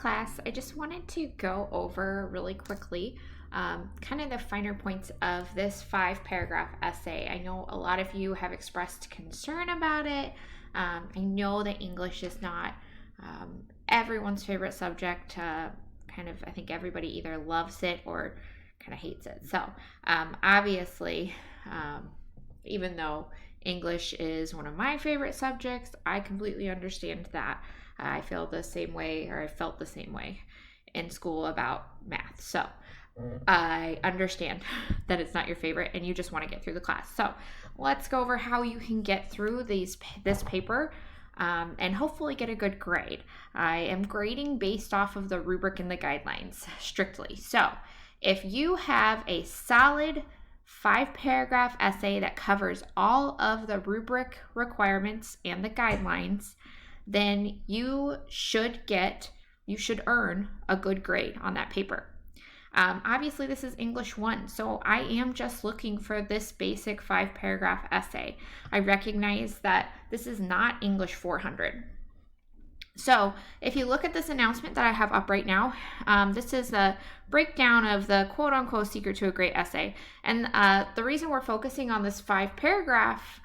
class, I just wanted to go over really quickly kind of the finer points of this 5-paragraph essay. I know a lot of you have expressed concern about it. I know that English is not everyone's favorite subject. I think everybody either loves it or kind of hates it. So obviously, even though English is one of my favorite subjects, I completely understand that. I felt the same way in school about math. So I understand that it's not your favorite and you just want to get through the class. So let's go over how you can get through this paper and hopefully get a good grade. I am grading based off of the rubric and the guidelines strictly. So if you have a solid 5-paragraph essay that covers all of the rubric requirements and the guidelines, then you should earn a good grade on that paper. Obviously, this is English 1, so I am just looking for this basic 5-paragraph essay. I recognize that this is not English 400. So if you look at this announcement that I have up right now, this is a breakdown of the quote-unquote secret to a great essay. And the reason we're focusing on this 5-paragraph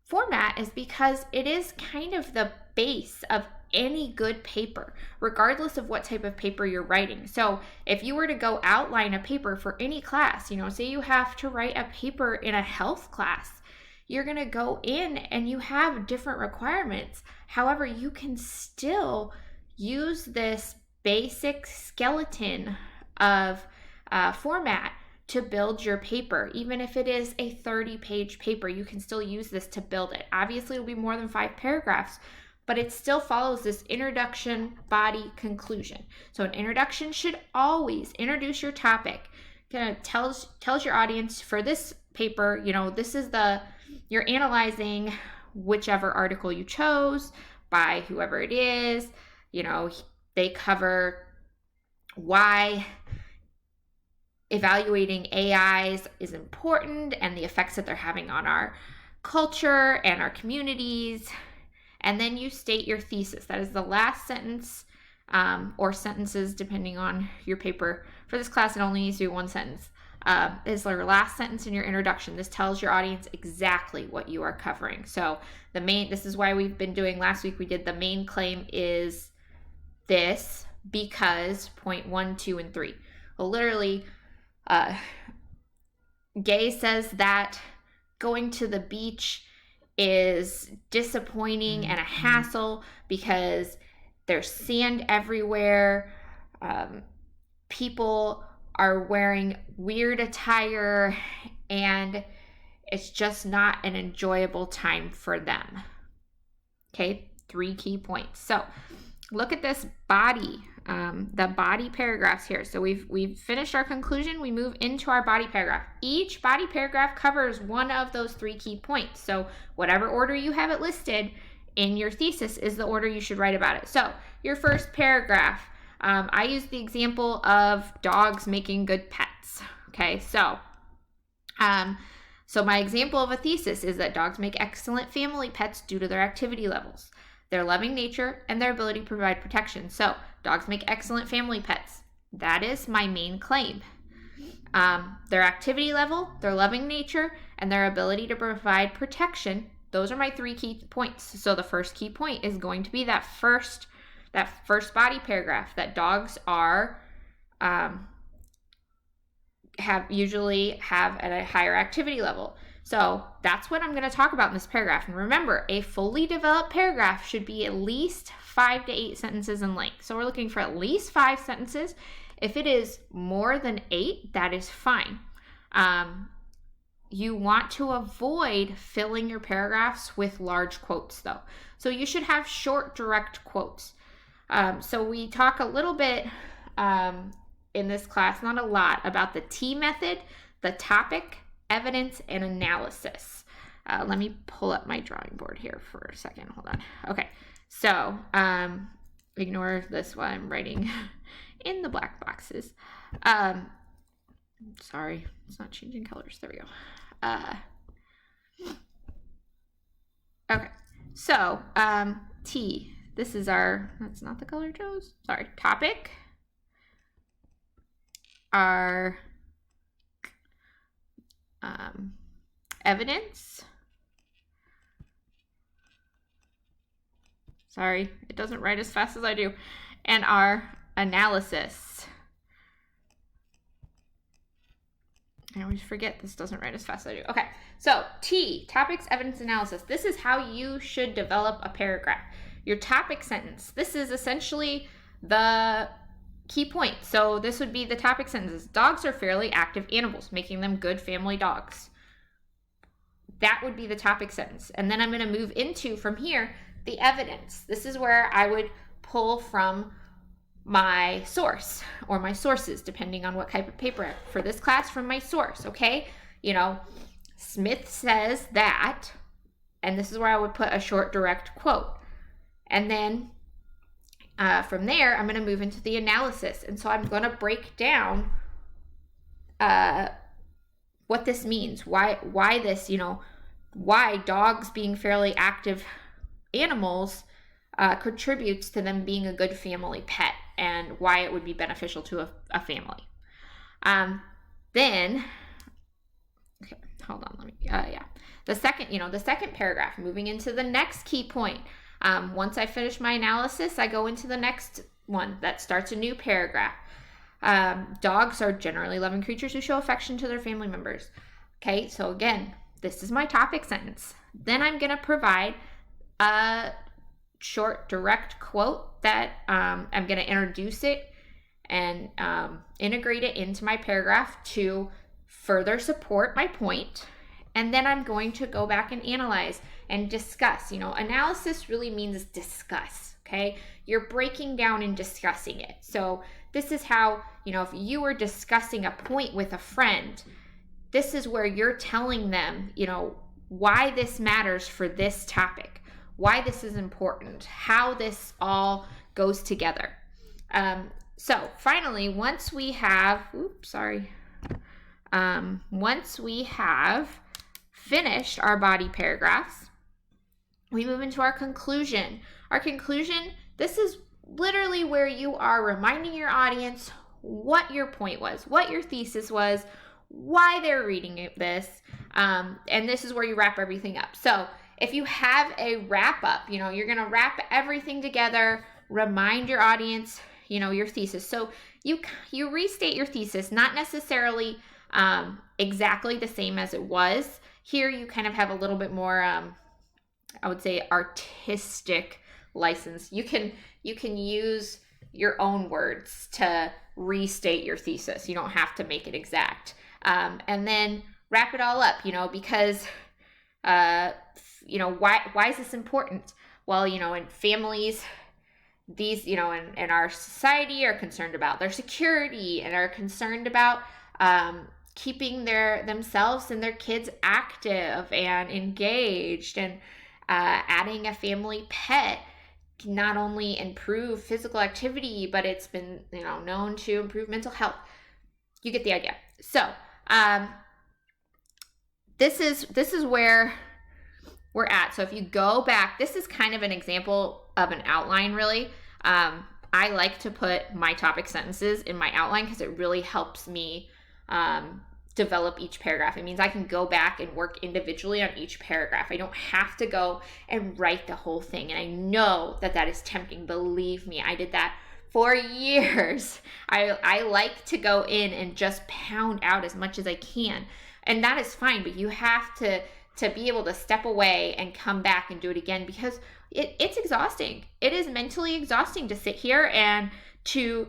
format is because it is kind of the base of any good paper, regardless of what type of paper you're writing. So if you were to go outline a paper for any class, say you have to write a paper in a health class, you're going to go in and you have different requirements. However, you can still use this basic skeleton of format to build your paper. Even if it is a 30-page paper, you can still use this to build it. Obviously, it'll be more than 5 paragraphs, but it still follows this introduction, body, conclusion. So an introduction should always introduce your topic. Kind of tells your audience for this paper, this is you're analyzing whichever article you chose by whoever it is. They cover why evaluating AIs is important and the effects that they're having on our culture and our communities. And then you state your thesis. That is the last sentence or sentences, depending on your paper. For this class, it only needs to be 1 sentence. Is your last sentence in your introduction. This tells your audience exactly what you are covering. So this is why we've been doing, last week we did the main claim is this because point 1, 2, and 3. Well, literally, Gay says that going to the beach is disappointing and a hassle because there's sand everywhere. People are wearing weird attire and it's just not an enjoyable time for them. Okay, 3 key points. So look at this body, the body paragraphs here. So we've finished our conclusion. We move into our body paragraph. Each body paragraph covers one of those 3 key points. So whatever order you have it listed in your thesis is the order you should write about it. So your first paragraph, I use the example of dogs making good pets. Okay, so my example of a thesis is that dogs make excellent family pets due to their activity levels, their loving nature, and their ability to provide protection. So dogs make excellent family pets. That is my main claim. Their activity level, their loving nature, and their ability to provide protection. Those are my 3 key points. So the first key point is going to be that first body paragraph, that dogs are usually have at a higher activity level. So that's what I'm going to talk about in this paragraph. And remember, a fully developed paragraph should be at least 5 to 8 sentences in length. So we're looking for at least 5 sentences. If it is more than 8, that is fine. You want to avoid filling your paragraphs with large quotes though. So you should have short, direct quotes. So we talk a little bit in this class, not a lot, about the T method, the topic, evidence, and analysis. Let me pull up my drawing board here for a second. Hold on. Okay. So ignore this while I'm writing in the black boxes. Sorry, it's not changing colors. There we go. Okay. So T. this is our, that's not the color I chose, sorry, topic, our evidence, sorry, it doesn't write as fast as I do, and our analysis. I always forget this doesn't write as fast as I do. Okay, so T, topics, evidence, analysis. This is how you should develop a paragraph. Your topic sentence. This is essentially the key point. So this would be the topic sentences. Dogs are fairly active animals, making them good family dogs. That would be the topic sentence. And then I'm going to move into, from here, the evidence. This is where I would pull from my source or my sources, depending on what type of paper. For this class, from my source, okay? You know, Smith says that, and this is where I would put a short, direct quote. And then from there, I'm going to move into the analysis. And so I'm going to break down what this means, why this, you know, why dogs being fairly active animals contributes to them being a good family pet, and why it would be beneficial to a family. Then, okay, hold on, let me, the second paragraph, moving into the next key point. Once I finish my analysis, I go into the next one that starts a new paragraph. Dogs are generally loving creatures who show affection to their family members. Okay, so again, this is my topic sentence. Then I'm going to provide a short, direct quote that I'm going to introduce it and integrate it into my paragraph to further support my point. And then I'm going to go back and analyze and discuss. You know, analysis really means discuss, okay? You're breaking down and discussing it. So this is how, you know, if you were discussing a point with a friend, this is where you're telling them, you know, why this matters for this topic, why this is important, how this all goes together. So finally, once we have, once we have finished our body paragraphs, we move into our conclusion. Our conclusion, this is literally where you are reminding your audience what your point was, what your thesis was, why they're reading this, and this is where you wrap everything up. So if you have a wrap up, you know, you're going to wrap everything together, remind your audience, you know, your thesis. So you restate your thesis, not necessarily exactly the same as it was. Here you kind of have a little bit more, I would say, artistic license. You can use your own words to restate your thesis. You don't have to make it exact. And then wrap it all up, you know, because, you know, why is this important? Well, you know, in families, these, you know, in our society are concerned about their security and are concerned about keeping themselves and their kids active and engaged, and adding a family pet can not only improve physical activity, but it's been, you know, known to improve mental health. You get the idea. So this is where we're at. So if you go back, this is kind of an example of an outline, really. I like to put my topic sentences in my outline because it really helps me develop each paragraph. It means I can go back and work individually on each paragraph. I don't have to go and write the whole thing. And I know that is tempting. Believe me, I did that for years. I like to go in and just pound out as much as I can. And that is fine, but you have to be able to step away and come back and do it again, because it's exhausting. It is mentally exhausting to sit here and to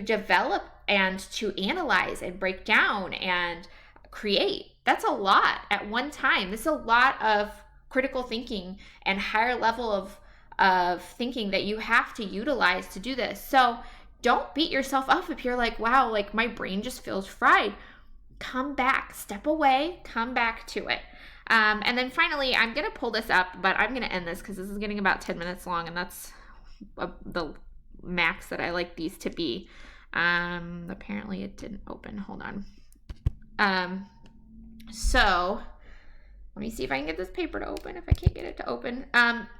develop and to analyze and break down and create. That's a lot at one time. This is a lot of critical thinking and higher level of thinking that you have to utilize to do this. So don't beat yourself up if you're like, wow, like my brain just feels fried. Come back, step away, come back to it. And then finally, I'm going to pull this up, but I'm going to end this because this is getting about 10 minutes long, and that's the max that I like these to be. Apparently it didn't open. Hold on. So Let me see if I can get this paper to open, if I can't get it to open.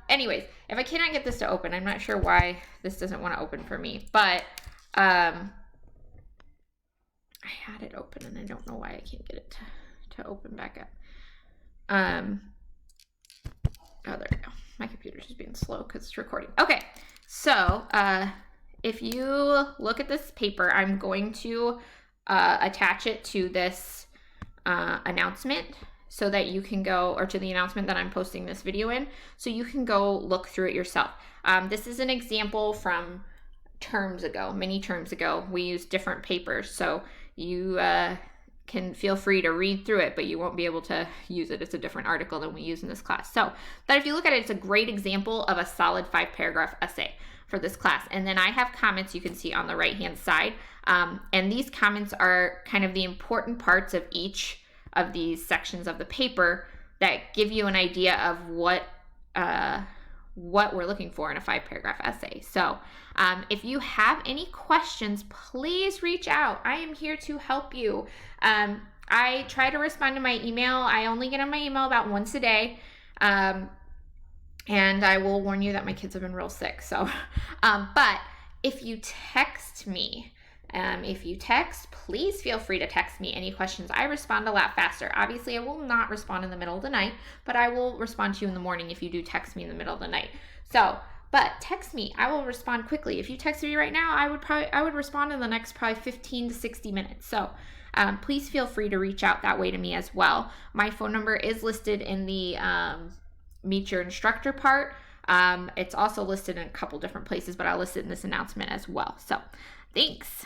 Anyways, if I cannot get this to open, I'm not sure why this doesn't want to open for me, but I had it open and I don't know why I can't get it to open back up. Oh, there we go. My computer's just being slow because it's recording. Okay, so if you look at this paper, I'm going to attach it to this announcement so that you can go, or to the announcement that I'm posting this video in, so you can go look through it yourself. This is an example from terms ago, many terms ago. We used different papers, so you can feel free to read through it, but you won't be able to use it. It's a different article than we use in this class. So, but if you look at it, it's a great example of a solid 5-paragraph essay for this class. And then I have comments you can see on the right-hand side. And these comments are kind of the important parts of each of these sections of the paper that give you an idea of what we're looking for in a 5-paragraph essay. So if you have any questions, please reach out. I am here to help you. I try to respond to my email. I only get on my email about once a day. And I will warn you that my kids have been real sick. So, but if you text me, please feel free to text me any questions. I respond a lot faster. Obviously, I will not respond in the middle of the night, but I will respond to you in the morning if you do text me in the middle of the night. So, but text me. I will respond quickly. If you text me right now, I would respond in the next probably 15 to 60 minutes. So, please feel free to reach out that way to me as well. My phone number is listed in the Meet Your Instructor part. It's also listed in a couple different places, but I'll list it in this announcement as well. So, thanks.